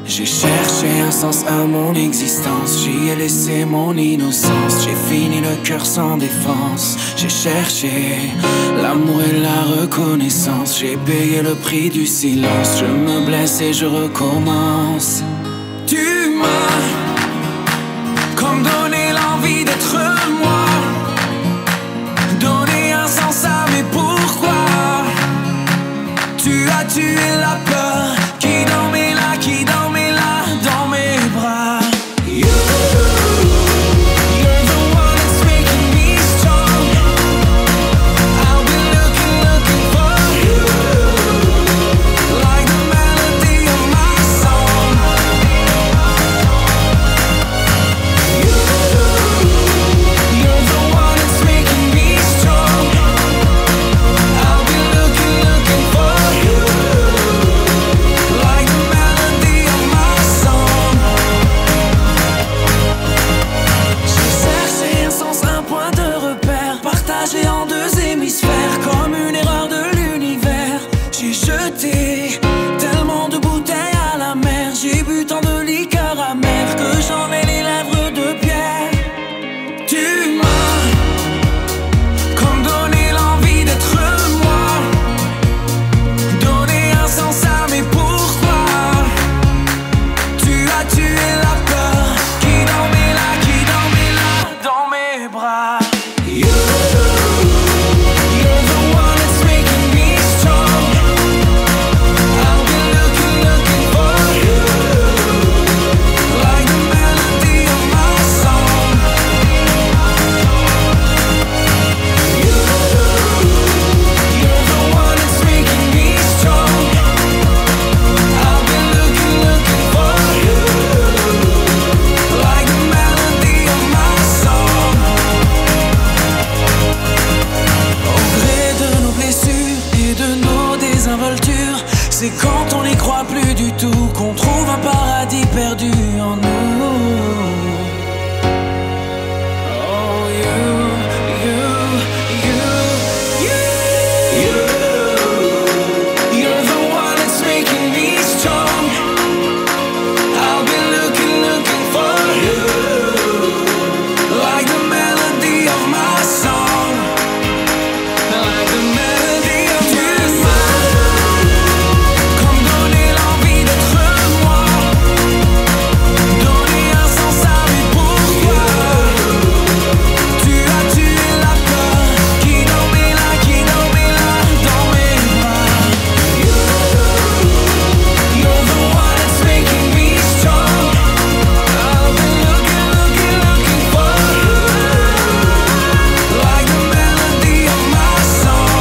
J'ai cherché un sens à mon existence, j'y ai laissé mon innocence. J'ai fini le cœur sans défense. J'ai cherché l'amour et la reconnaissance. J'ai payé le prix du silence. Je me blesse et je recommence. Tu m'as comme donné l'envie d'être moi, donné un sens à mes pourquoi. Tu as tué la peur qui dormait là, qui dormait là dans mes bras. You're the one that's making me strong. I've been looking for you, like the melody of my song. You're the one that's making me strong. I've been looking for you, like the melody of my song. J'ai cherché un sens, un point de repère, partagé en deux hémisphères, comme une erreur de l'univers. J'ai jeté tellement de bouteilles à la mer, j'ai bu tant de liqueurs amères que j'en ai les lèvres de pierre. Tu m'as comme donné l'envie d'être moi, donné un sens à mes pourquoi. Tu as tué la peur qui dormait là dans mes bras. You're the one that's making me strong. I've been looking for you, like the melody of my song. You're the one that's making me strong. I've been looking for you, like the melody of my song. Au gré de nos blessures et de nos désinvoltures, c'est quand on n'y croit plus du tout qu'on trouve un paradis perdu en nous. Oh, you're the one that's making me strong. I've been looking for you, like the melody of my song, like the melody of my song. Comme donner l'envie d'être moi, donner un sens à mes pourquoi. Tu as tué la peur qui dormait là dans mes bras. You're the one that's making me strong. I've been looking for you, like the melody of my song.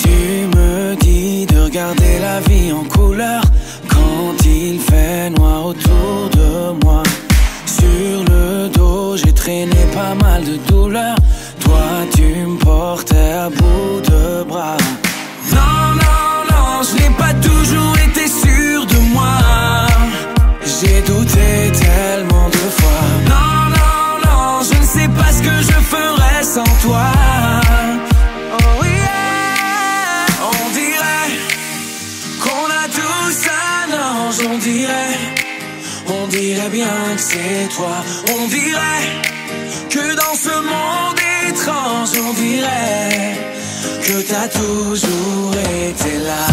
Tu me dis de regarder la vie en couleur quand il fait noir autour de moi. Sur le dos, j'ai traîné pas mal de douleurs. Toi, tu me portais à bout de bras. Non, je n'ai pas toujours été sûr de moi. J'ai douté tellement de fois. Non, je ne sais pas ce que je ferais sans toi. Oh yeah, on dirait qu'on a tous un ange. On dirait bien que c'est toi. On dirait que dans ce monde étrange, on dirait que t'as toujours été là.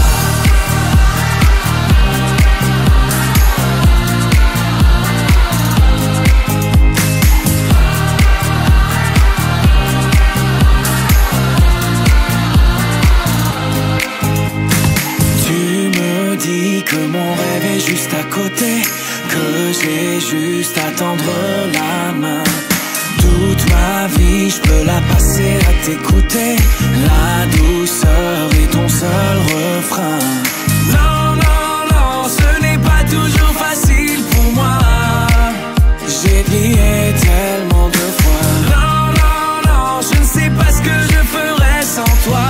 Tu me dis que mon rêve est juste à côté, que j'ai juste à tendre la main. Toute ma vie, je peux la passer à t'écouter. La douceur est ton seul refrain. Non, ce n'est pas toujours facile pour moi. J'ai plié tellement de fois. Non, je ne sais pas ce que je ferais sans toi.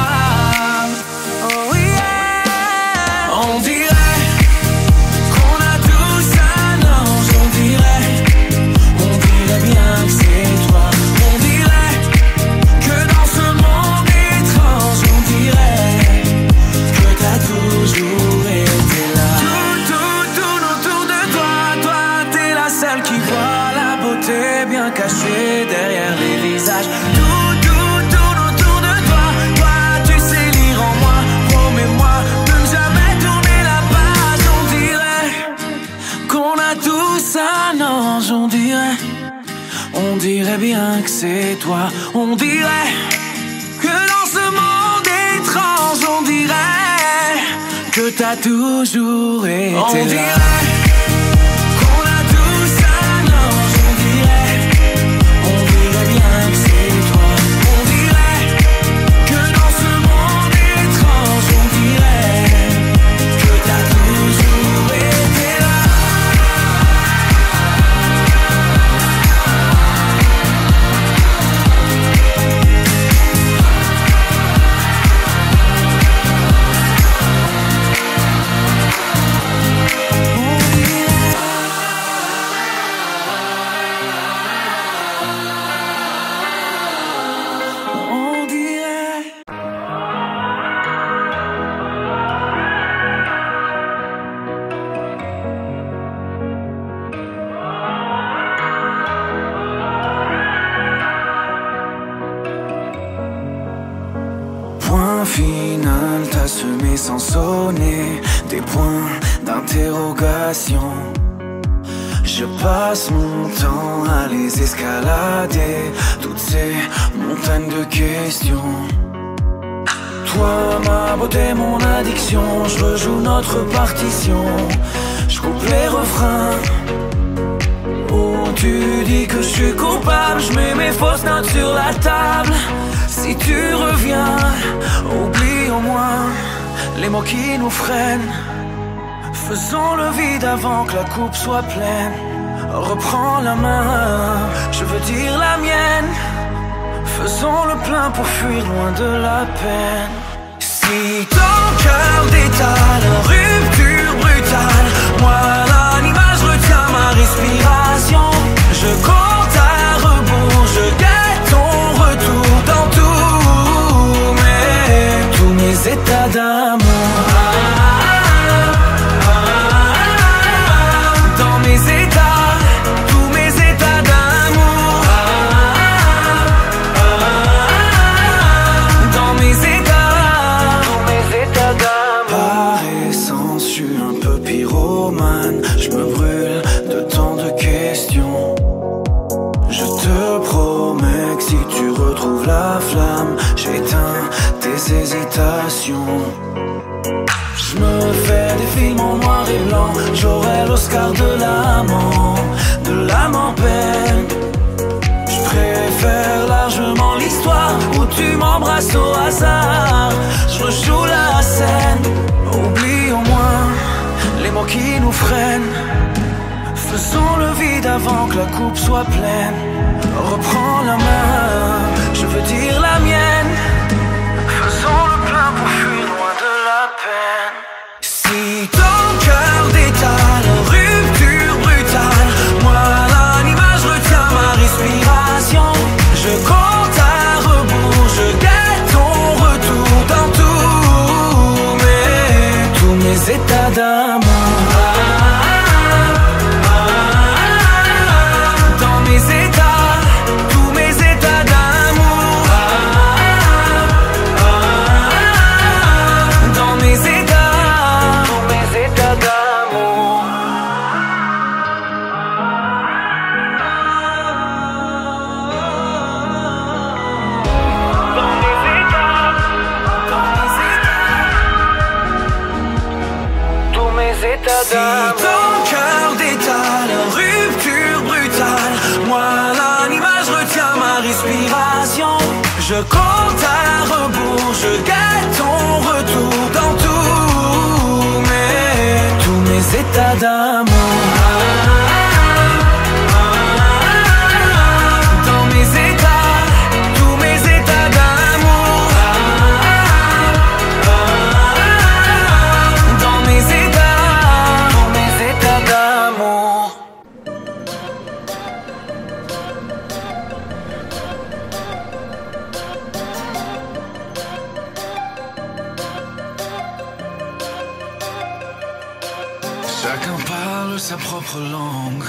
c'est toi. On dirait que dans ce monde étrange, on dirait que t'as toujours été là. On dirait qu'on a tous un ange, on dirait bien que c'est toi. On dirait que dans ce monde étrange, on dirait que t'as toujours été là. Point final, t'as semé sans sonner des points d'interrogation. Je passe mon temps à les escalader, toutes ces montagnes de questions. Toi, ma beauté, mon addiction, je rejoue notre partition. Je coupe les refrains où tu dis que je suis coupable. Je mets mes fausses notes sur la table. Si tu reviens, oublie au moins les mots qui nous freinent. Faisons le vide avant que la coupe soit pleine. Reprends la main, je veux dire la mienne. Faisons le plein pour fuir loin de la peine. Si ton cœur détale, rupture brutale, moi l'animage retient ma respiration. Je compte à rebours, je guette ton retour dans tous mes états d'amour. Dans mes états, tous mes états d'amour. Dans mes états, tous mes états d'amour. Par essence, je suis un peu pyromane. Je me brûle de tant de questions. Je te promets que si tu retrouves la flamme, j'éteins tes hésitations. Je me fais des films en noir et blanc. J'aurai l'Oscar de l'âme en peine. Je préfère largement l'histoire où tu m'embrasses au hasard. Je rejoue la scène. Oublie au moins les mots qui nous freinent. Faisons le vide avant que la coupe soit pleine. Reprends la main, je veux dire la mienne. Faisons le plein pour fuir loin de la peine. Si ton cœur détale, rupture brutale, moi l'animage retient ma respiration. Je compte à rebours, je guette ton retour dans tous mes états d'amour. Dans mes états, tous mes états d'amour. Dans mes états, tous mes états d'amour. Dans mes états, tous mes états d'amour. Si ton cœur détale, rupture brutale, moi l'animage retient ma respiration. Je compte à rebours, je guette ton retour dans tous mes états d'amour. Dans mes états, tous mes états d'amour. Dans mes états, tous mes états d'amour. Chacun parle sa propre langue.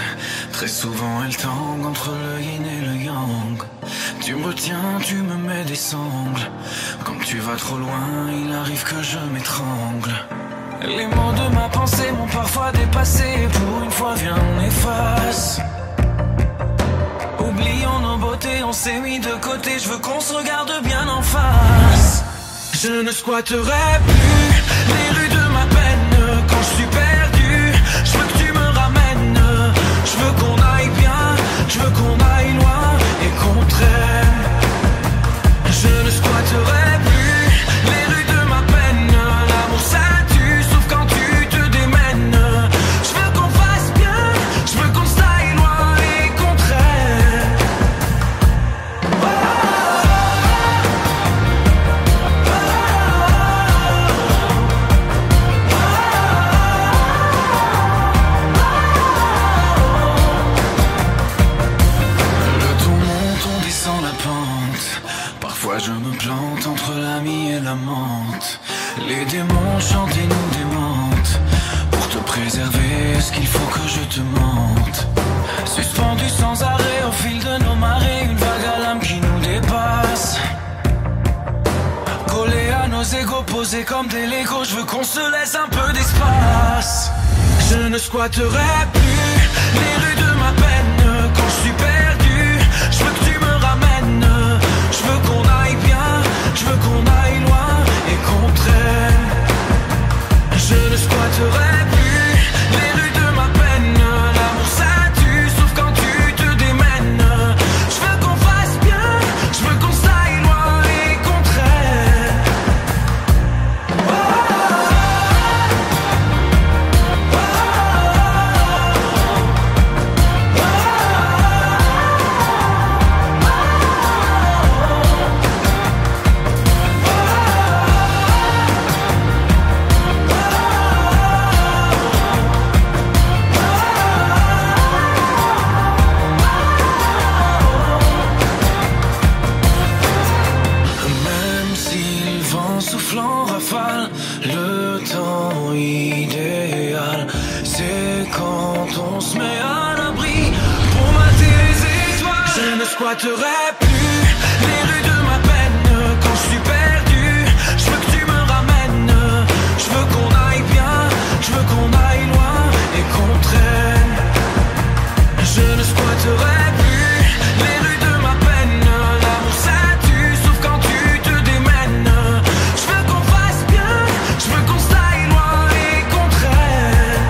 Très souvent elle tangue entre le yin et le yang. Tu me retiens, tu me mets des sangles. Quand tu vas trop loin, il arrive que je m'étrangle. Les mots de ma pensée m'ont parfois dépassé. Pour une fois, viens, on efface. oublions nos beautés, on s'est mis de côté. Je veux qu'on se regarde bien en face. Je ne squatterai plus les rues de ma peine. Quand je suis perdu, je veux que tu me ramènes. Je veux qu'on aille bien, je veux qu'on aille loin et qu'on traîne. Je ne squatterai plus les rues de ma peine. L'amour ça tue, sauf quand tu te démènes. Je veux qu'on fasse bien, je veux qu'on s'aille loin et qu'on traîne. Le ton monte, on descend la pente. Parfois je me plante entre l'ami et l'amante. Les démons chantent et nous démentent. Pour te préserver, est-ce qu'il faut que je te mente? Suspendu sans arrêt au fil de nos marées, une vague à l'âme qui nous dépasse. Collé à nos égos, posés comme des Legos, je veux qu'on se laisse un peu d'espace. Je ne squatterai plus les rues de ma peine. Quand je suis perdu, je veux que tu me ramènes. Je veux qu'on aille bien, je veux qu'on aille loin et qu'on traîne. Je ne squatterai plus les rues de ma peine. L'amour ça tue, sauf quand tu te démènes. Je veux qu'on fasse bien, je veux qu'on s'aille loin et qu'on traîne. Même si le vent souffle en rafale, le temps idéal, c'est quand on se met à l'abri pour mater les étoiles. Je ne squatterai plus les rues de ma peine. Quand je suis perdu, je veux que tu me ramènes. Je veux qu'on aille bien, je veux qu'on aille loin et qu'on traîne. Je ne squatterai plus les rues de ma peine. L'amour ça tue, sauf quand tu te démènes. Je veux qu'on fasse bien, je veux qu'on s'aille loin et qu'on traîne.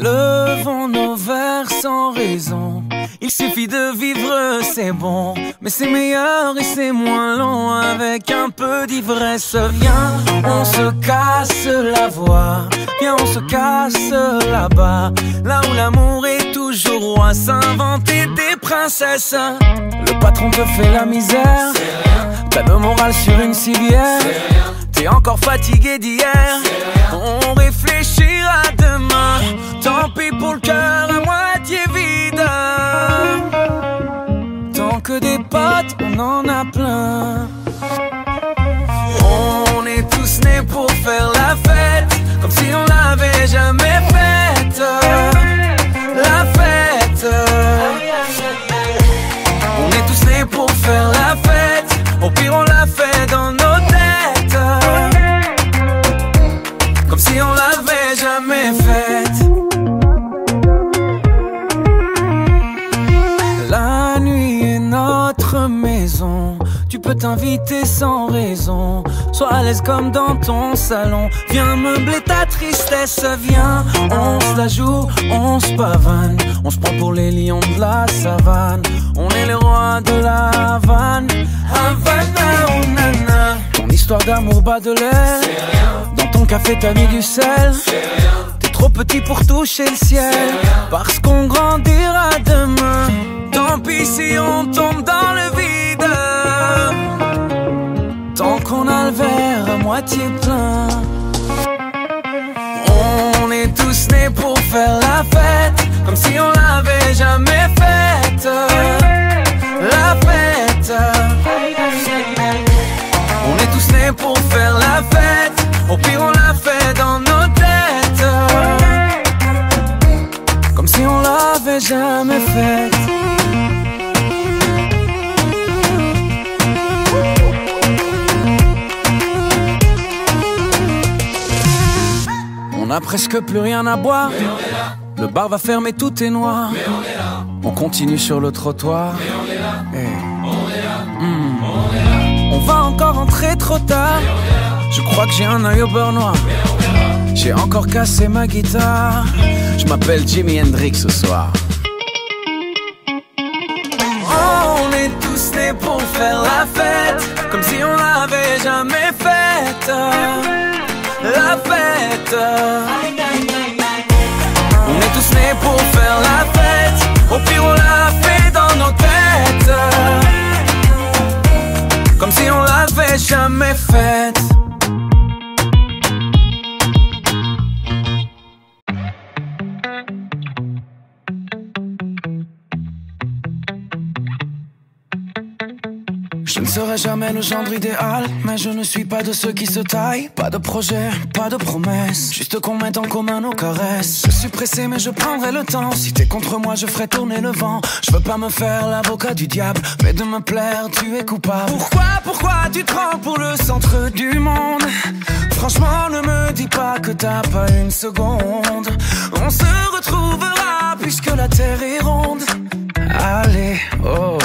Levons nos verres sans raison. Il suffit de vivre, c'est bon. Mais c'est meilleur et c'est moins long avec un peu d'ivresse. Viens, on se casse la voix. Viens, on se casse là-bas. Là où l'amour est toujours roi. S'inventer des princesses. Le patron te fait la misère. T'as le moral sur une civière. T'es encore fatigué d'hier. On réfléchira demain. Tant pis pour le cœur à moitié vide. Tant que des potes, on en a plein. On est tous nés pour faire la fête, comme si on l'avait jamais faite. La fête. On est tous nés pour faire la fête. Au pire on la fait dans nos têtes, comme si on l'avait jamais faite. La nuit est notre maison. Tu peux t'inviter sans raison. Sois à l'aise comme dans ton salon. Viens meubler ta tristesse. Viens, on se la joue, on se pavane. On se prend pour les lions de la savane. On est les rois de la Havane. Havana, oh nana. Ton histoire d'amour bat de l'air. Dans ton café t'as mis du sel. T'es trop petit pour toucher le ciel. Parce qu'on grandira demain. Tant pis si on tombe dans le vide. Tant qu'on a le verre à moitié plein. On comme si on l'avait jamais faite. La fête. On est tous nés pour faire la fête. Au pire on la fait dans nos têtes, comme si on l'avait jamais faite. On a presque plus rien à boire. Le bar va fermer, tout est noir. Mais on est là. On continue sur le trottoir. Mais on est là. Hey. On est là. On est là. On va encore entrer trop tard. Mais on est là. Je crois que j'ai un œil au beurre noir. Mais on est là. J'ai encore cassé ma guitare. Je m'appelle Jimi Hendrix ce soir. Oh, on est tous nés pour faire la fête, comme si on l'avait jamais faite. La fête. On est tous nés pour faire la fête. Au pire on l'a fait dans nos têtes, comme si on l'avait jamais faite. Je ne serai jamais le gendre idéal, mais je ne suis pas de ceux qui se taillent. Pas de projet, pas de promesse, juste qu'on mette en commun nos caresses. Je suis pressé mais je prendrai le temps. Si t'es contre moi je ferai tourner le vent. Je veux pas me faire l'avocat du diable, mais de me plaire tu es coupable. Pourquoi tu te prends pour le centre du monde? Franchement ne me dis pas que t'as pas une seconde. On se retrouvera puisque la terre est ronde. Allez, oh,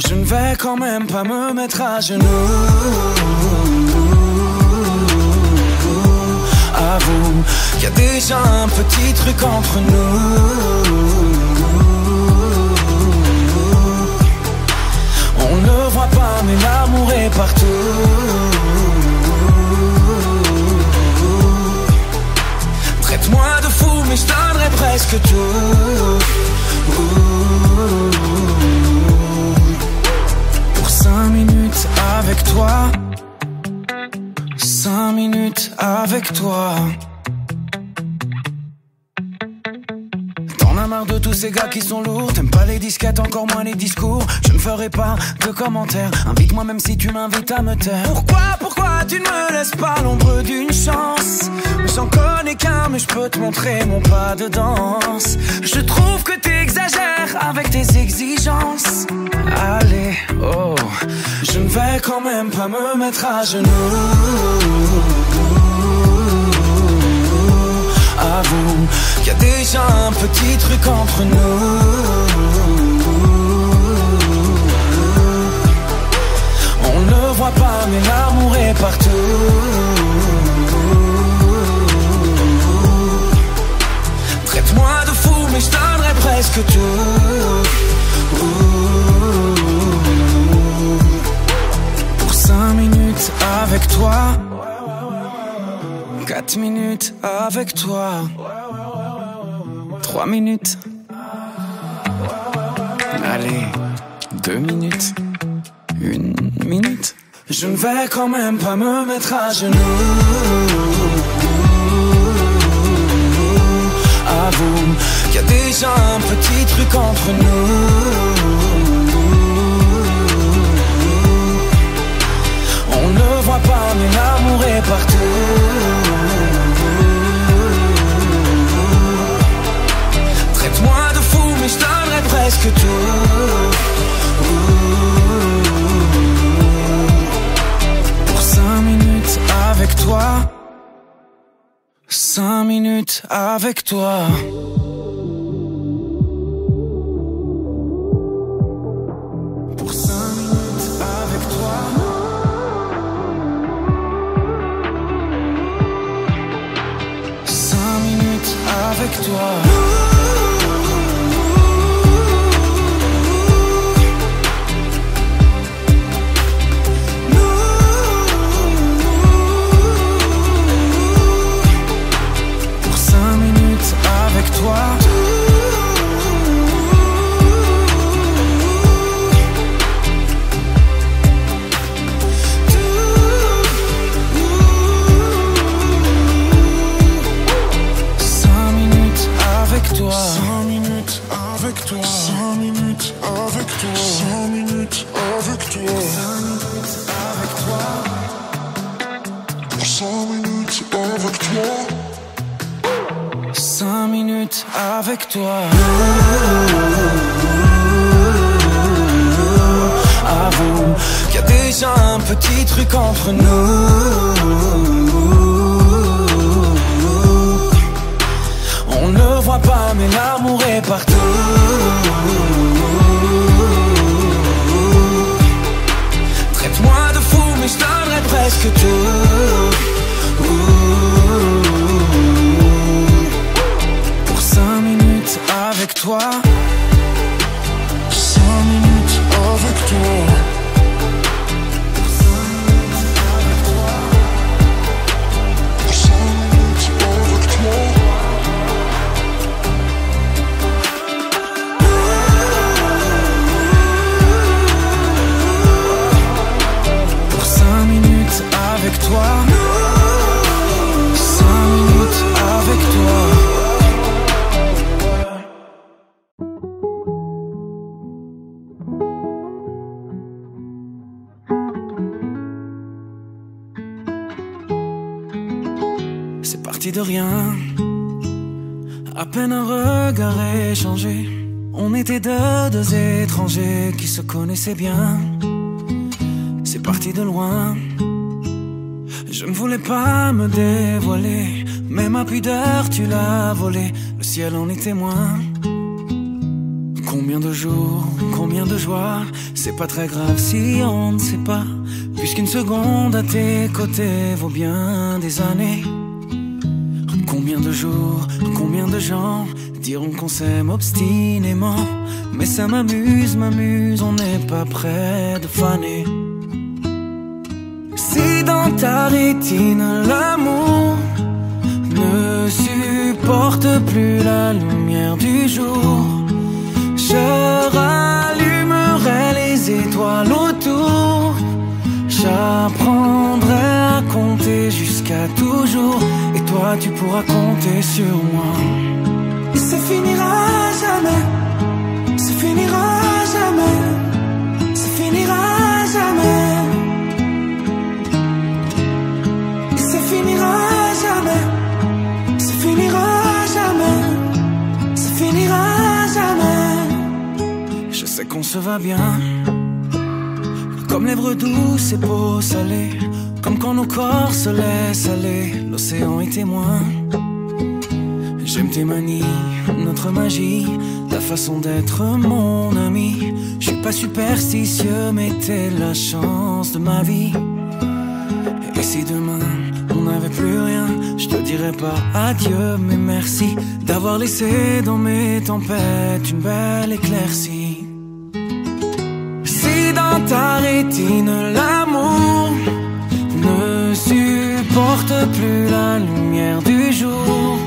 je ne vais quand même pas me mettre à genoux. Avoue qu'il y a déjà un petit truc entre nous. On ne le voit pas mais l'amour est partout. Traite-moi de fou mais je donnerai presque tout. Pour 5 minutes avec toi, 5 minutes avec toi. T'en as marre de tous ces gars qui sont lourds. T'aimes pas les disquettes, encore moins les discours. Je ne ferai pas de commentaires. Invite-moi même si tu m'invites à me taire. Pourquoi tu ne me laisses pas l'ombre d'une chance? J'en connais qu'un mais je peux te montrer mon pas de danse. Je trouve que t'exagères avec tes exigences. Allez, oh, je ne vais quand même pas me mettre à genoux. Avoue qu'il y a déjà un petit truc entre nous. On ne le voit pas mais l'amour est partout. Traite-moi de fou mais je donnerai presque tout. Pour 5 minutes avec toi, 4 minutes avec toi, 3 minutes. Allez, 2 minutes, 1 minute. Je ne vais quand même pas me mettre à genoux. Avoue qu'il y a déjà un petit truc entre nous. On ne le voit pas mais l'amour est partout. Traite-moi de fou mais je donnerai presque tout. Pour 5 minutes avec toi, 5 minutes avec toi. Pour 5 minutes avec toi. 5 minutes avec toi. 5 minutes avec toi. 5 minutes avec toi. 5 minutes avec toi. Avoue qu'il y a déjà un petit truc entre nous. On ne le voit pas mais l'amour est partout. Traite-moi de fou mais je donnerai presque tout. Pour 5 minutes avec toi. 5 minutes avec toi. Avec toi, 5 minutes avec toi. C'est parti de rien, à peine un regard échangé. On était deux étrangers qui se connaissaient bien. C'est parti de loin. Je ne voulais pas me dévoiler, mais ma pudeur tu l'as volée. Le ciel en est témoin. Combien de jours, combien de joies. C'est pas très grave si on ne sait pas, puisqu'une seconde à tes côtés vaut bien des années. Combien de jours, combien de gens diront qu'on s'aime obstinément. Mais ça m'amuse, on n'est pas près de faner. Si dans ta rétine l'amour ne supporte plus la lumière du jour, je rallumerai les étoiles autour. J'apprendrai à compter jusqu'à toujours, et toi tu pourras compter sur moi. Et ça finira jamais, ça finira jamais, ça finira jamais. Ça finira jamais, ça finira jamais, ça finira jamais. Je sais qu'on se va bien, comme lèvres douces et peau salée, comme quand nos corps se laissent aller, l'océan est témoin. J'aime tes manies, notre magie, ta façon d'être mon ami. Je suis pas superstitieux mais t'es la chance de ma vie. Et si demain on n'avait plus rien, je te dirais pas adieu mais merci d'avoir laissé dans mes tempêtes une belle éclaircie. Si dans ta rétine l'amour ne supporte plus la lumière du jour,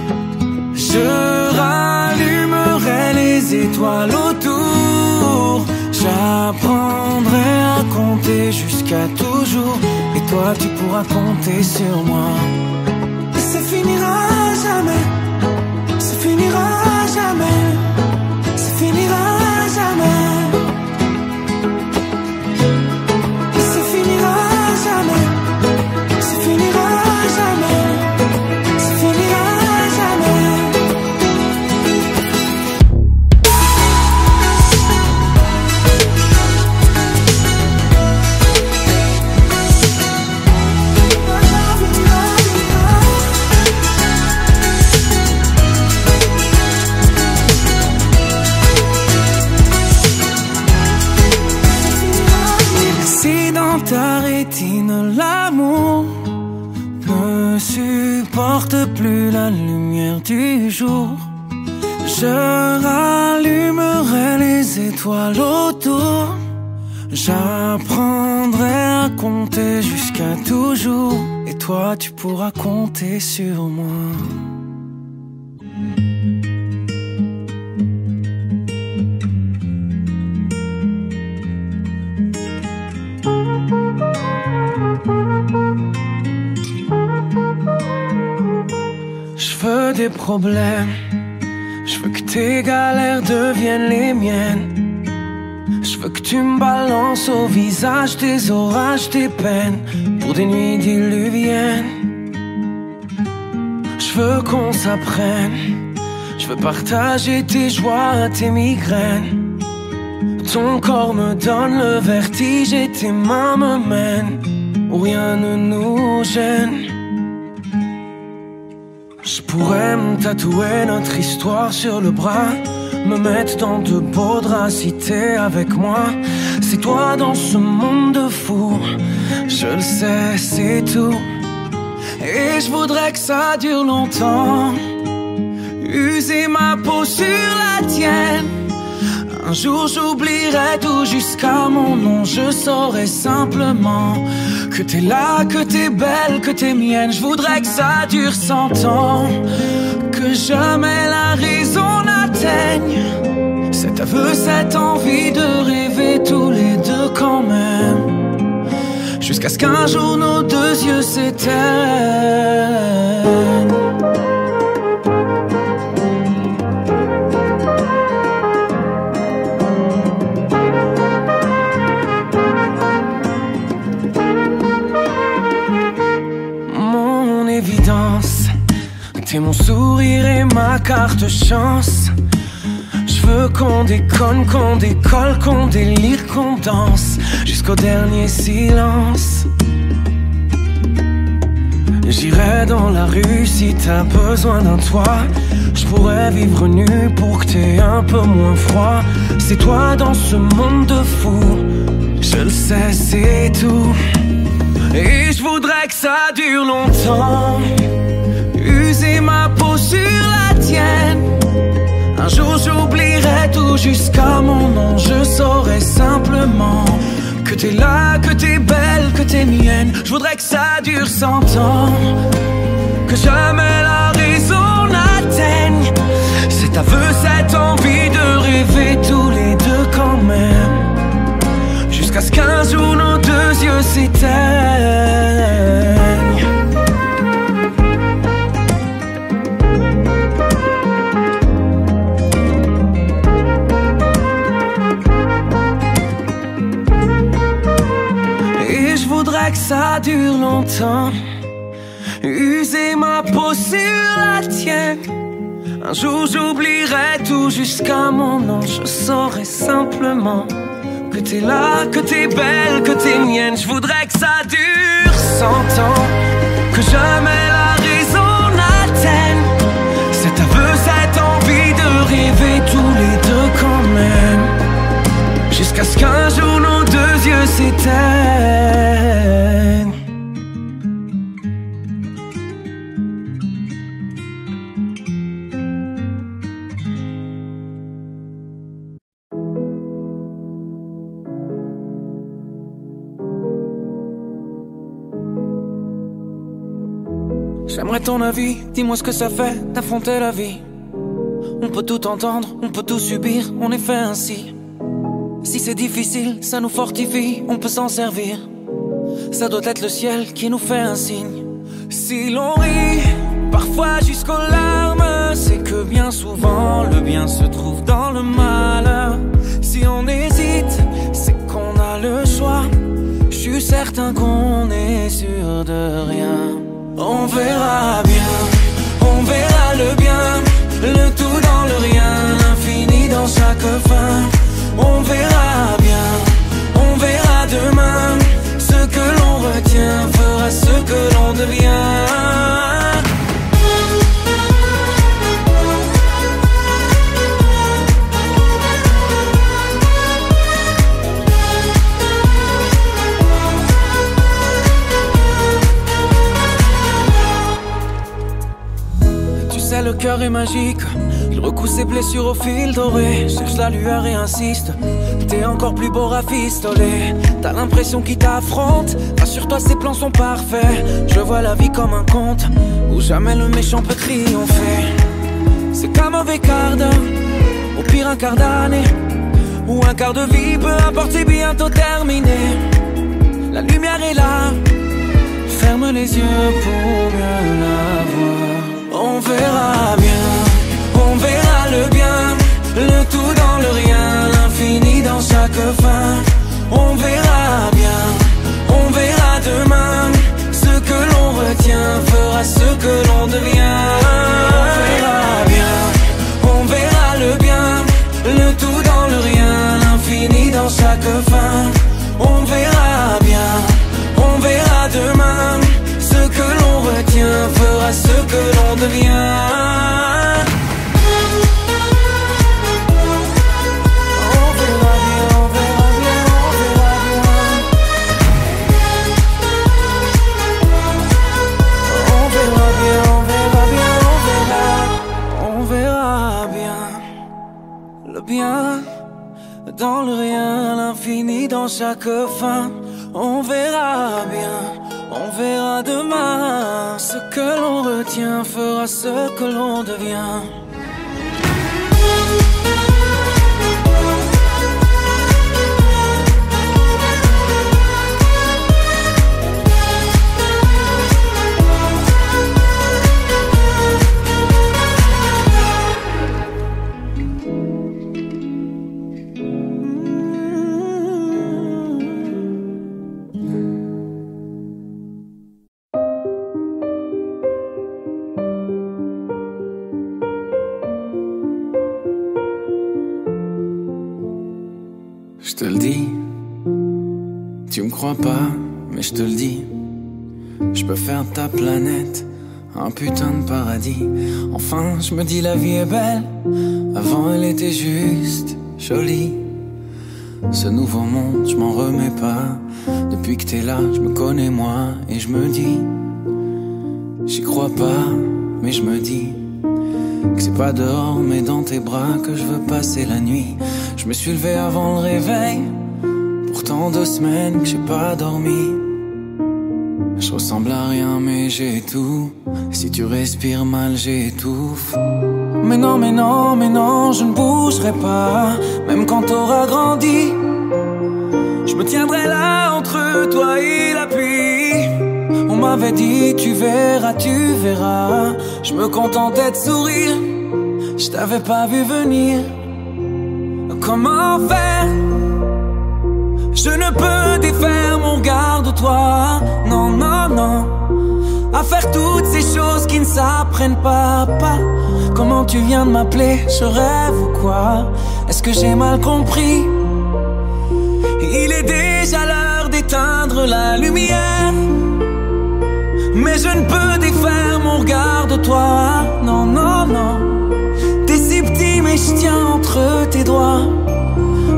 je rallumerai les étoiles autour. J'apprendrai à compter jusqu'à toujours, et toi tu pourras compter sur moi. Et ça finira jamais, ça finira jamais, ça finira jamais. Et ça finira jamais, ça finira jamais, ça finira jamais. Ta rétine l'amour ne supporte plus la lumière du jour, je rallumerai les étoiles autour. J'apprendrai à compter jusqu'à toujours, et toi tu pourras compter sur moi. Je veux des problèmes, je veux que tes galères deviennent les miennes. Je Je veux que tu me balances au visage tes orages, tes peines, pour des nuits diluviennes. Je veux qu'on s'apprenne, je veux partager tes joies, tes migraines. Ton corps me donne le vertige et tes mains me mènent où rien ne nous gêne. Je pourrais me tatouer notre histoire sur le bras, me mettre dans de beaux draps si t'es avec moi. C'est toi dans ce monde de fou, je le sais, c'est tout. Et je voudrais que ça dure longtemps, user ma peau sur la tienne. Un jour j'oublierai tout jusqu'à mon nom, je saurai simplement que t'es là, que t'es belle, que t'es mienne. Je voudrais que ça dure 100 ans, que jamais la raison n'atteigne cet aveu, cette envie de rêver tous les deux quand même, jusqu'à ce qu'un jour nos deux yeux s'éteignent. Mon évidence, t'es mon sourire et ma carte chance. Je veux qu'on déconne, qu'on décolle, qu'on délire, qu'on danse jusqu'au dernier silence. J'irai dans la rue si t'as besoin d'un toit. Je pourrais vivre nu pour que t'aies un peu moins froid. C'est toi dans ce monde de fou, je le sais, c'est tout. Et je voudrais que ça dure longtemps, user ma peau sur la tienne. Un jour j'oublierai tout jusqu'à mon nom, je saurai simplement que t'es là, que t'es belle, que t'es mienne. Je voudrais que ça dure 100 ans, que jamais la raison n'atteigne cet aveu, cette envie de rêver tous les deux quand même, jusqu'à ce qu'un jour nos deux yeux s'éteignent. Que ça dure longtemps, user ma peau sur la tienne. Un jour j'oublierai tout jusqu'à mon nom, je saurai simplement que t'es là, que t'es belle, que t'es mienne. Je voudrais que ça dure 100 ans, que jamais la raison n'atteigne cet aveu, cette envie de rêver tous les deux quand même, jusqu'à ce qu'un jour nos deux yeux s'éteignent. J'aimerais ton avis, dis-moi ce que ça fait d'affronter la vie. On peut tout entendre, on peut tout subir, on est fait ainsi. Si c'est difficile, ça nous fortifie, on peut s'en servir. Ça doit être le ciel qui nous fait un signe. Si l'on rit, parfois jusqu'aux larmes, c'est que bien souvent le bien se trouve dans le mal. Si on hésite, c'est qu'on a le choix. Je suis certain qu'on est sûr de rien. On verra bien, on verra le bien, le tout dans le rien, l'infini dans chaque fin. On verra bien, on verra demain. Ce que l'on retient fera ce que l'on devient. Tu sais, le cœur est magique. Il recoue ses blessures au fil doré. Cherche la lueur et insiste. T'es encore plus beau rafistolé. T'as l'impression qu'il t'affronte. Rassure-toi, ses plans sont parfaits. Je vois la vie comme un conte où jamais le méchant peut triompher. C'est qu'un mauvais quart d'heure, au pire un quart d'année, ou un quart de vie, peu importe, c'est bientôt terminé. La lumière est là, ferme les yeux pour mieux la voir. On verra bien, on verra le bien, le tout dans le rien, l'infini dans dans chaque fin. On verra bien, on verra demain. Ce que l'on retient fera ce que l'on devient. On verra bien, on verra le bien, le tout dans le rien, l'infini dans chaque fin. On verra bien, on verra demain. Ce que l'on retient fera ce que l'on devient. Bien, dans le rien, l'infini dans chaque fin. On verra bien, on verra demain. Ce que l'on retient fera ce que l'on devient. Je te le dis, tu me crois pas, mais je te le dis. Je peux faire de ta planète un putain de paradis. Enfin, je me dis la vie est belle, avant elle était juste jolie. Ce nouveau monde, je m'en remets pas. Depuis que t'es là, je me connais moi. Et je me dis, j'y crois pas, mais je me dis que c'est pas dehors mais dans tes bras que je veux passer la nuit. Je me suis levé avant le réveil, pourtant 2 semaines que j'ai pas dormi. Je ressemble à rien mais j'ai tout. Si tu respires mal j'étouffe. Mais non, mais non, mais non, je ne bougerai pas. Même quand t'auras grandi, je me tiendrai là entre toi et la pluie. On m'avait dit tu verras, tu verras. Je me contentais de sourire, je t'avais pas vu venir. Comment faire? Je ne peux défaire mon regard de toi. Non, non, non. À faire toutes ces choses qui ne s'apprennent pas. Comment tu viens de m'appeler? Je rêve ou quoi? Est-ce que j'ai mal compris? Il est déjà l'heure d'éteindre la lumière. Mais je ne peux défaire mon regard de toi. Non, non, non. T'es si petit mais je tiens entre tes doigts.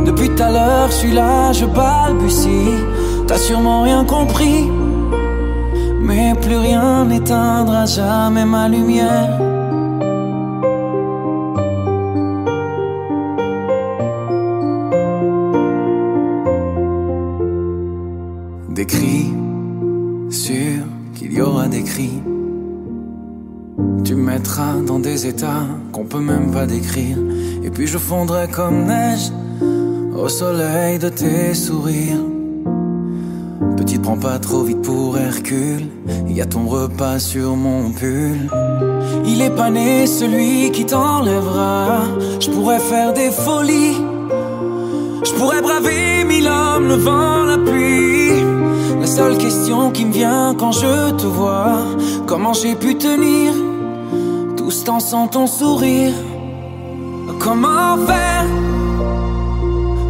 Depuis tout à l'heure je suis là, je balbutie. T'as sûrement rien compris, mais plus rien n'éteindra jamais ma lumière. Des cris, sûr qu'il y aura des cris. Tu me mettras dans des états qu'on peut même pas décrire. Et puis je fondrai comme neige au soleil de tes sourires. Petite, prends pas trop vite pour Hercule. Y a ton repas sur mon pull. Il est pas né celui qui t'enlèvera. Je pourrais faire des folies, je pourrais braver 1000 hommes, le vent, la pluie. La seule question qui me vient quand je te vois, comment j'ai pu tenir tout ce temps sans ton sourire? Comment faire?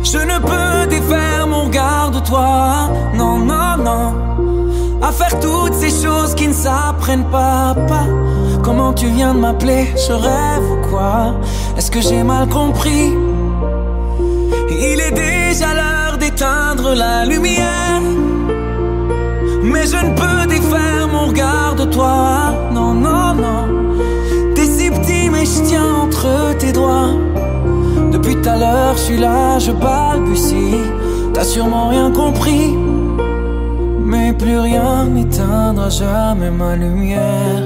Je ne peux défaire mon regard de toi. Non, non, non. À faire toutes ces choses qui ne s'apprennent pas. Comment tu viens de m'appeler? Je rêve ou quoi? Est-ce que j'ai mal compris? Il est déjà l'heure d'éteindre la lumière. Mais je ne peux défaire mon regard de toi. Non, non, non. T'es si petit mais je tiens entre tes doigts. Depuis tout à l'heure je suis là, je balbutie. T'as sûrement rien compris, mais plus rien n'éteindra jamais ma lumière.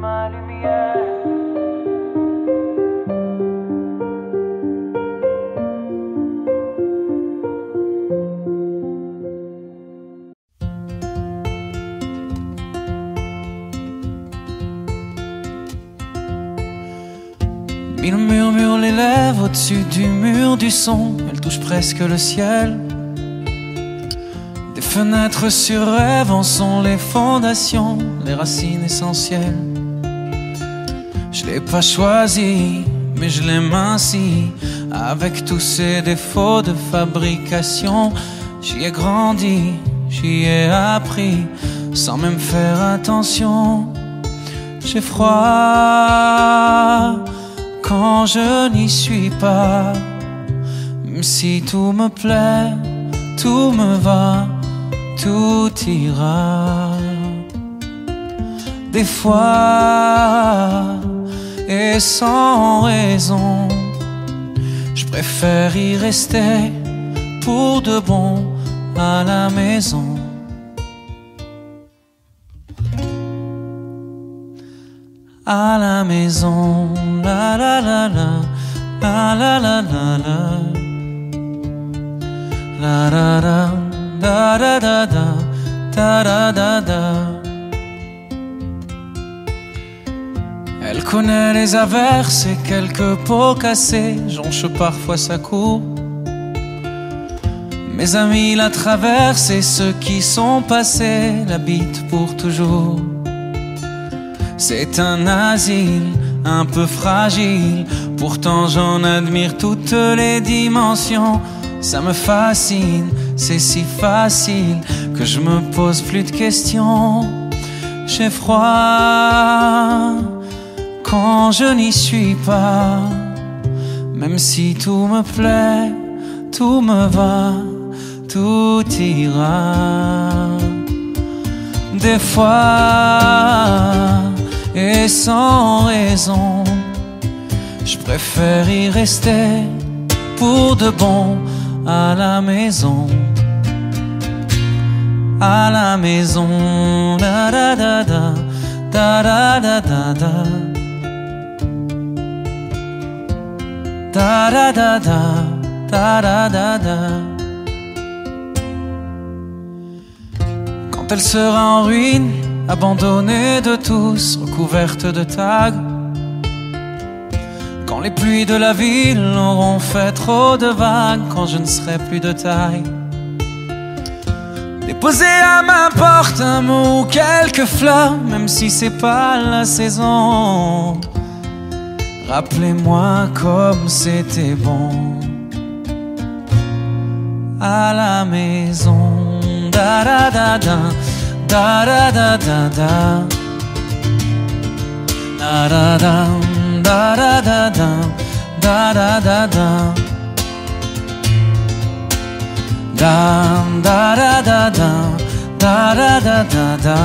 Ma lumière. Puis le murmure l'élève au-dessus du mur du son. Elle touche presque le ciel. Des fenêtres sur rêve en sont les fondations, les racines essentielles. Je l'ai pas choisi, mais je l'aime ainsi. Avec tous ses défauts de fabrication, j'y ai grandi, j'y ai appris, sans même faire attention. J'ai froid quand je n'y suis pas. Même si tout me plaît, tout me va, tout ira. Des fois, et sans raison, je préfère y rester pour de bon à la maison. À la maison, la la la la, la la la la la, la la la, da da da da, da da da da. Elle connaît les averses et quelques pots cassés, jonche parfois sa cour. Mes amis la traversent et ceux qui sont passés l'habitent pour toujours. C'est un asile un peu fragile, pourtant j'en admire toutes les dimensions. Ça me fascine, c'est si facile que je me pose plus de questions. J'ai froid quand je n'y suis pas, même si tout me plaît, tout me va, tout ira. Des fois, et sans raison, je préfère y rester pour de bon à la maison. À la maison, da da da da, da da da da da, da da da da, da da da da. Quand elle sera en ruine, abandonnée de tous, recouverte de tags. Quand les pluies de la ville auront fait trop de vagues, quand je ne serai plus de taille. Déposer à ma porte un mot ou quelques fleurs, même si c'est pas la saison. Rappelez-moi comme c'était bon. À la maison, da da da da, da da da da da, da da da, da da da da, da da da da, da da da da da, da da da da da,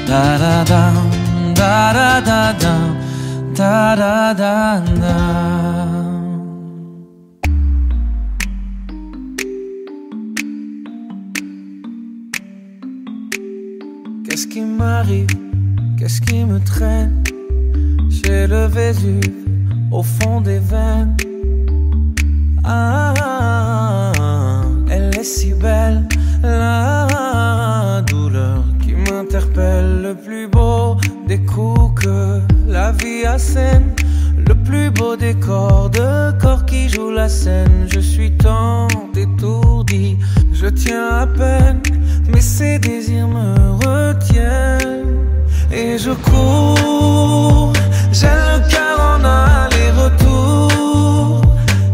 da da da, da da da da, da da da. Qu'est-ce qui m'arrive? Qu'est-ce qui me traîne? J'ai le Vésuve au fond des veines. Ah, elle est si belle, la douleur qui m'interpelle. Le plus beau des coups que la vie assène, le plus beau des corps de corps qui jouent la scène. Je suis tant étourdi, je tiens à peine, mais ces désirs me retiennent. Et je cours, j'ai le cœur en aller-retour.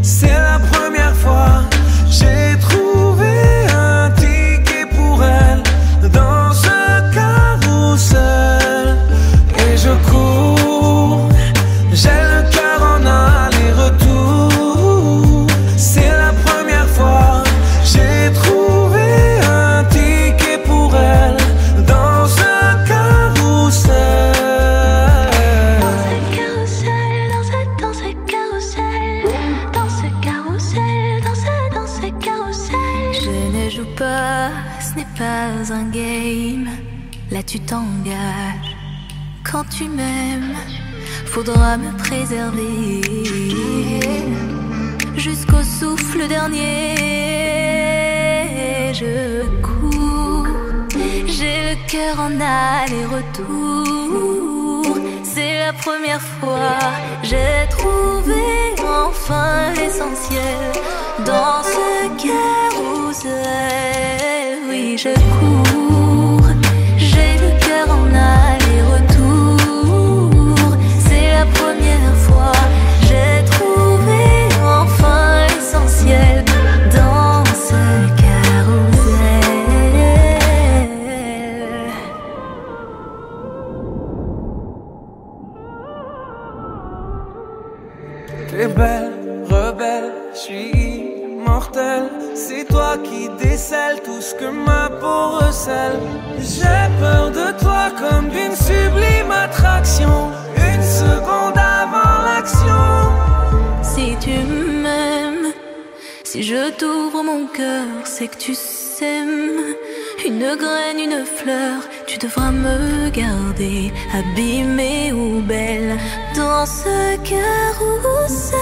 C'est la première fois, j'ai trouvé un ticket pour elle dans ce carrousel. Et je cours, j'ai le cœur en aller-retour. C'est la première fois, j'ai trouvé un ticket pour elle dans ce carrousel. Ce n'est pas un game, là tu t'engages. Quand tu m'aimes, faudra me préserver jusqu'au souffle dernier. Je cours, j'ai le cœur en aller-retour. C'est la première fois, j'ai trouvé enfin l'essentiel dans ce carrousel. Oui, je cours, j'ai le cœur en aller-retour. C'est la première fois, j'ai trouvé enfin l'essentiel dans ce carrousel. T'es belle, rebelle, je suis immortel. C'est toi qui décèles tout ce que ma peau recèle. J'ai peur de toi comme d'une sublime attraction, une seconde avant l'action. Si tu m'aimes, si je t'ouvre mon cœur, c'est que tu s'aimes. Une graine, une fleur, tu devras me garder abîmée ou belle dans ce carrousel.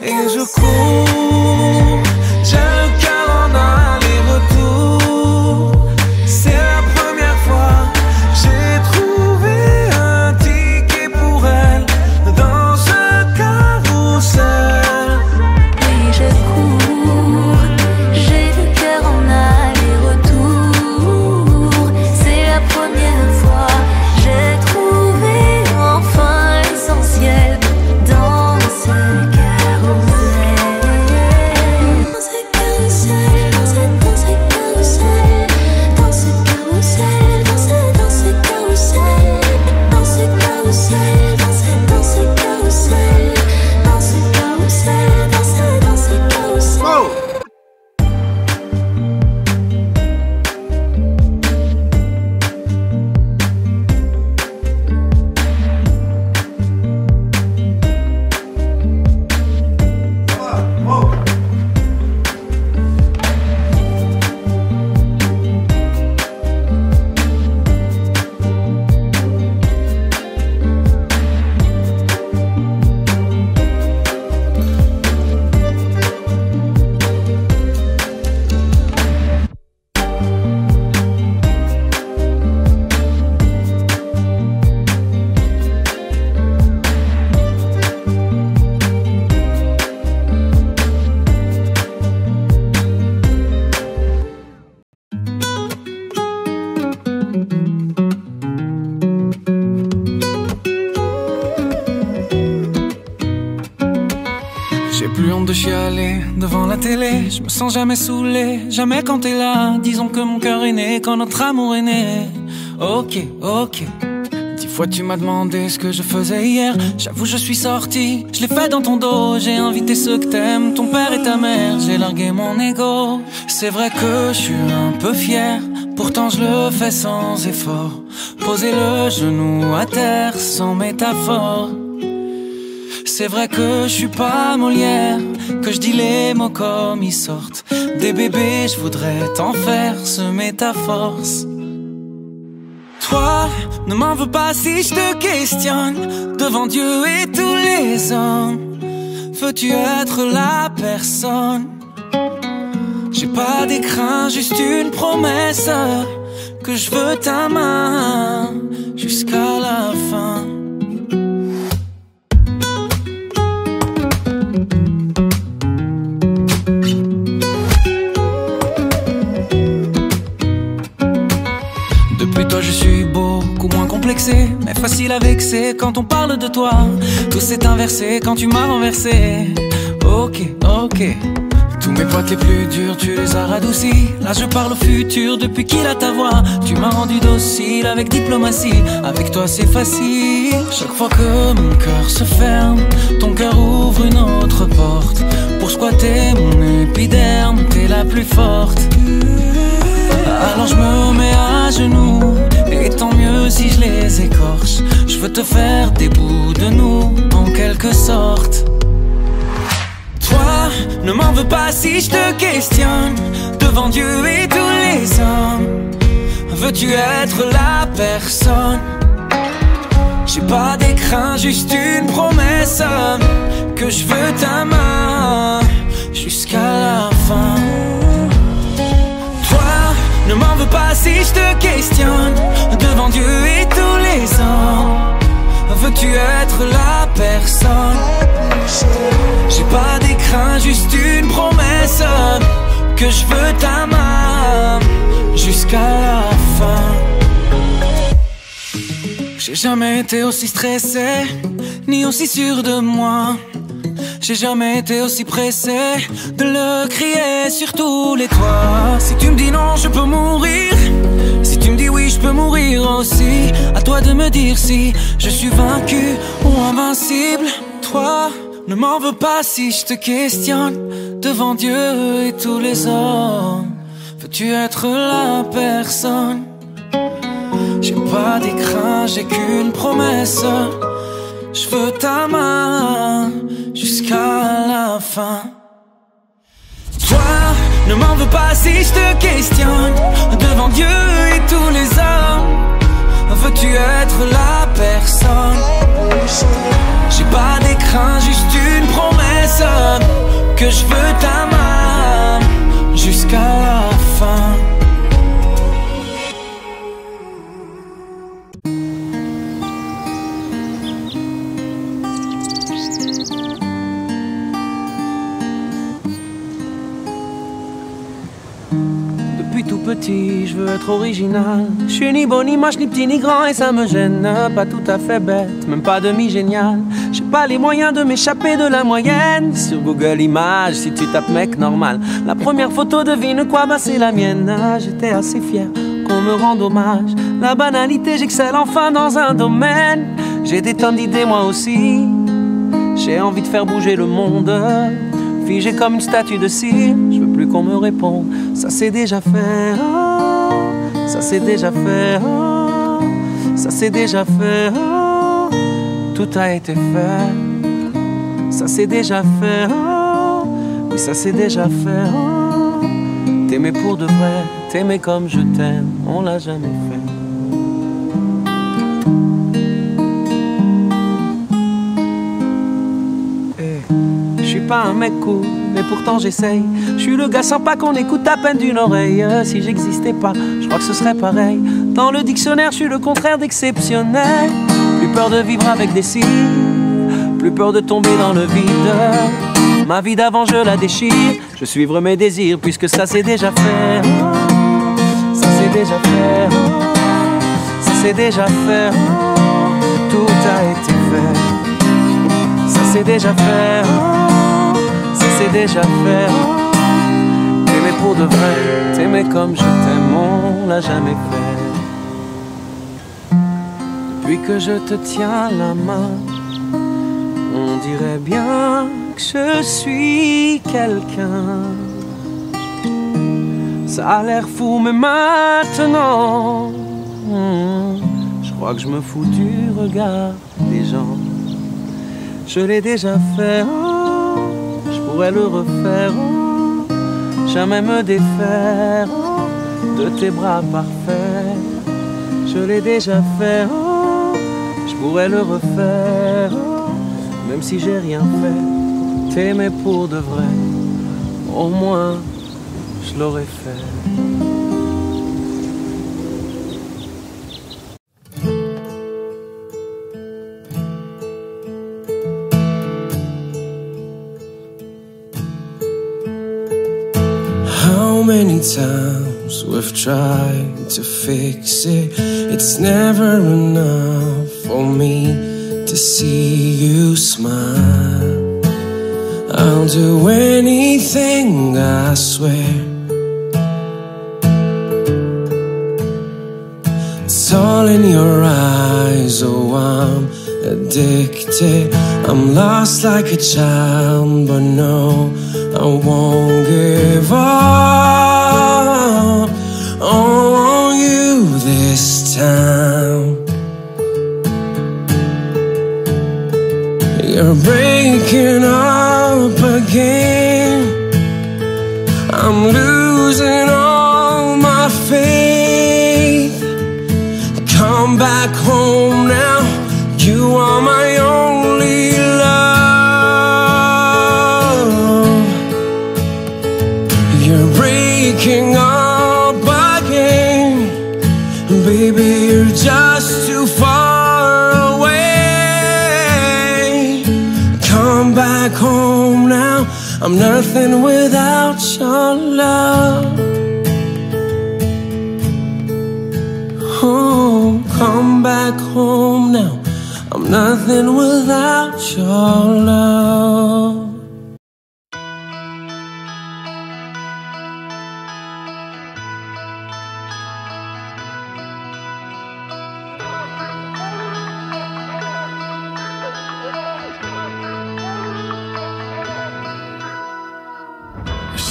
Et je cours, j'ai le cœur en aller-retour. C'est la première fois, j'ai trouvé un ticket pour elle dans ce carrousel. Oui, je cours, j'ai le cœur en aller-retour. C'est la première fois, j'ai trouvé enfin l'essentiel dans ce carrousel. Dans ce carrousel, dans ce carrousel, dans ce carrousel, dans ce carrousel, dans ce carrousel, dans ce carrousel, dans ce carrousel, dans ce carrousel. J'ai plus honte de chialer devant la télé. Je me sens jamais saoulé, jamais quand t'es là. Disons que mon cœur est né quand notre amour est né. Ok, ok. 10 fois tu m'as demandé ce que je faisais hier. J'avoue je suis sorti, je l'ai fait dans ton dos. J'ai invité ceux que t'aimes, ton père et ta mère. J'ai largué mon ego. C'est vrai que je suis un peu fier, pourtant je le fais sans effort. Poser le genou à terre sans métaphore. C'est vrai que je suis pas Molière, que je dis les mots comme ils sortent. Des bébés, je voudrais t'en faire ce métaphorce. Toi, ne m'en veux pas si je te questionne devant Dieu et tous les hommes. Veux-tu être la personne? J'ai pas d'écrin, juste une promesse, que je veux ta main jusqu'à la fin. Depuis toi je suis beaucoup moins complexé, mais facile à vexer quand on parle de toi. Tout s'est inversé quand tu m'as renversé. Ok, ok. Tous mes potes les plus durs, tu les as radoucis. Là je parle au futur depuis qu'il a ta voix. Tu m'as rendu docile avec diplomatie. Avec toi c'est facile. Chaque fois que mon cœur se ferme, ton cœur ouvre une autre porte. Pour squatter mon épiderme, t'es la plus forte. Alors je me mets à genoux, et tant mieux si je les écorche. Je veux te faire des bouts de nous, en quelque sorte. Toi, ne m'en veux pas si je te questionne devant Dieu et tous les hommes. Veux-tu être la personne? J'ai pas d'écrin, juste une promesse, que je veux ta main jusqu'à la fin. Ne m'en veux pas si je te questionne devant Dieu et tous les hommes. être la personne. J'ai pas d'écran, juste une promesse, que je veux ta main jusqu'à la fin. J'ai jamais été aussi stressé, ni aussi sûr de moi. J'ai jamais été aussi pressé de le crier sur tous les toits. Si tu me dis non, je peux mourir. Si tu me dis oui, je peux mourir aussi. À toi de me dire si je suis vaincu ou invincible. Toi, ne m'en veux pas si je te questionne devant Dieu et tous les hommes. Veux-tu être la personne? J'ai pas d'écran, j'ai qu'une promesse. Je veux ta main jusqu'à la fin. Toi, ne m'en veux pas si je te questionne devant Dieu et tous les hommes. Veux-tu être la personne? J'ai pas d'écran, juste une promesse, que je veux ta main jusqu'à la fin. Depuis tout petit, je veux être original. Je suis ni bon, ni moche, ni petit, ni grand, et ça me gêne. Pas tout à fait bête, même pas demi-génial. J'ai pas les moyens de m'échapper de la moyenne. Sur Google Images, si tu tapes mec normal, la première photo, devine quoi, bah c'est la mienne. J'étais assez fier qu'on me rende hommage. La banalité, j'excelle enfin dans un domaine. J'ai des tonnes d'idées moi aussi. J'ai envie de faire bouger le monde. Figé comme une statue de cire, je veux plus qu'on me réponde. Ça c'est déjà fait, oh, ça c'est déjà fait, oh, ça c'est déjà fait, oh, tout a été fait. Ça c'est déjà fait, oh, oui ça c'est déjà fait, oh. T'aimer pour de vrai, t'aimer comme je t'aime, on l'a jamais fait. Je suis pas un mec cool, mais pourtant j'essaye. Je suis le gars sympa qu'on écoute à peine d'une oreille. Si j'existais pas, je crois que ce serait pareil. Dans le dictionnaire, je suis le contraire d'exceptionnel. Plus peur de vivre avec des signes, plus peur de tomber dans le vide. Ma vie d'avant, je la déchire. Je suivrai mes désirs, puisque ça c'est déjà fait. Ça c'est déjà fait. Ça c'est déjà fait. Tout a été fait. Ça c'est déjà fait. C'est déjà fait. T'aimer pour de vrai, t'aimer comme je t'aime, on l'a jamais fait. Depuis que je te tiens la main, on dirait bien que je suis quelqu'un. Ça a l'air fou mais maintenant, je crois que je me fous du regard des gens. Je l'ai déjà fait, je pourrais le refaire, jamais me défaire de tes bras parfaits. Je l'ai déjà fait, je pourrais le refaire, même si j'ai rien fait. T'aimer pour de vrai, au moins je l'aurais fait. How many times we've tried to fix it, it's never enough for me to see you smile. I'll do anything, I swear. It's all in your eyes, oh I'm addicted. I'm lost like a child, but no, I won't give up on you this time. You're breaking up again. I'm losing all my faith. Come back home now, you are my only love. You're breaking up again. Baby, you're just too far away. I'm nothing without your love. Oh, come back home now. I'm nothing without your love.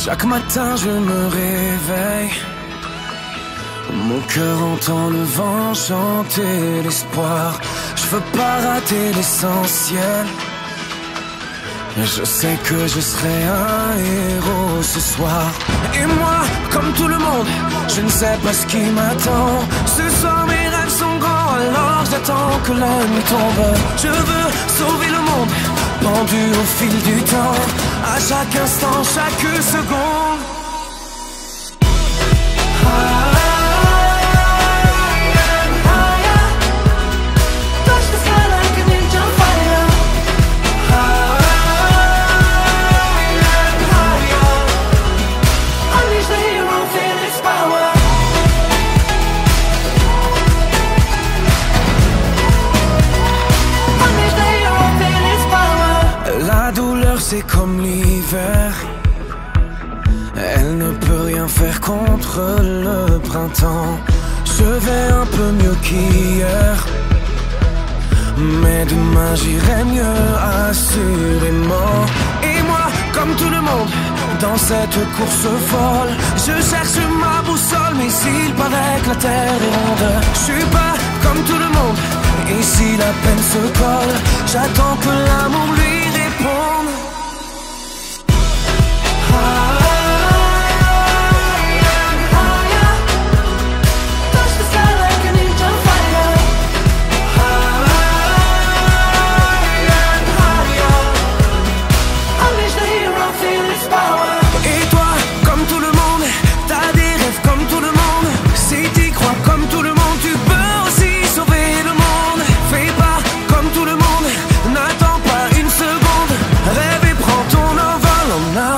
Chaque matin je me réveille, mon cœur entend le vent chanter l'espoir. Je veux pas rater l'essentiel, je sais que je serai un héros ce soir. Et moi, comme tout le monde, je ne sais pas ce qui m'attend. Ce soir mes rêves sont grands, alors j'attends que la nuit tombe. Je veux sauver le monde, pendu au fil du temps, à chaque instant, chaque seconde. C'est comme l'hiver, elle ne peut rien faire contre le printemps. Je vais un peu mieux qu'hier, mais demain j'irai mieux assurément. Et moi, comme tout le monde, dans cette course folle, je cherche ma boussole, mais s'il paraît que la terre est ronde, je suis pas comme tout le monde, et si la peine se colle, j'attends que l'amour lui réponde.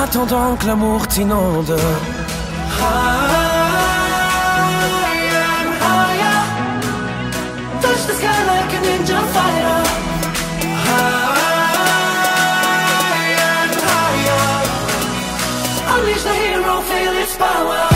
Attendant que l'amour t'inonde. Touch the sky like a ninja fighter. Unleash the hero, feel its power.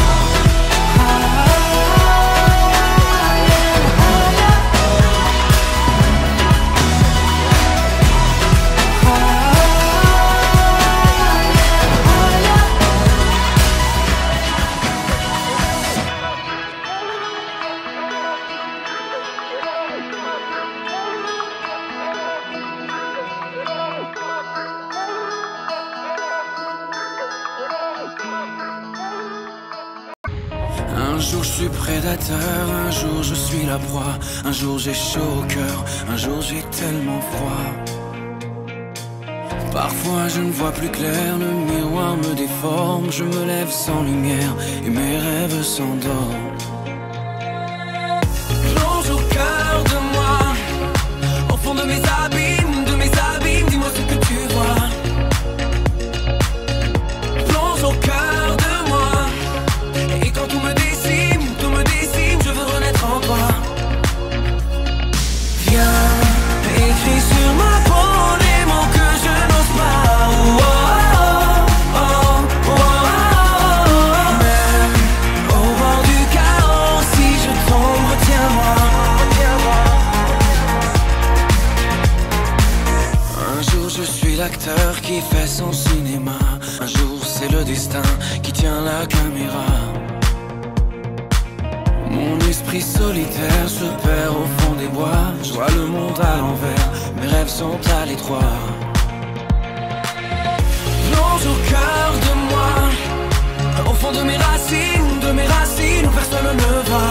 Un jour je suis prédateur, un jour je suis la proie, un jour j'ai chaud au cœur, un jour j'ai tellement froid. Parfois je ne vois plus clair, le miroir me déforme, je me lève sans lumière et mes rêves s'endorment. Plonge au cœur de moi, au fond de mes abîmes, dis-moi ce que tu vois. Plonge au cœur de moi, et quand tout me décime, je veux renaître en toi. Viens, écris sur ma peau les mots que je n'ose pas. Oh, oh, oh, oh, oh. Même au bord du chaos, si je tombe, retiens-moi. Un jour je suis l'acteur qui fait son cinéma, un jour c'est le destin qui tient la caméra. Mon esprit solitaire se perd au fond des bois, je vois le monde à l'envers, mes rêves sont à l'étroit. Plonge au cœur de moi, au fond de mes racines où personne ne va.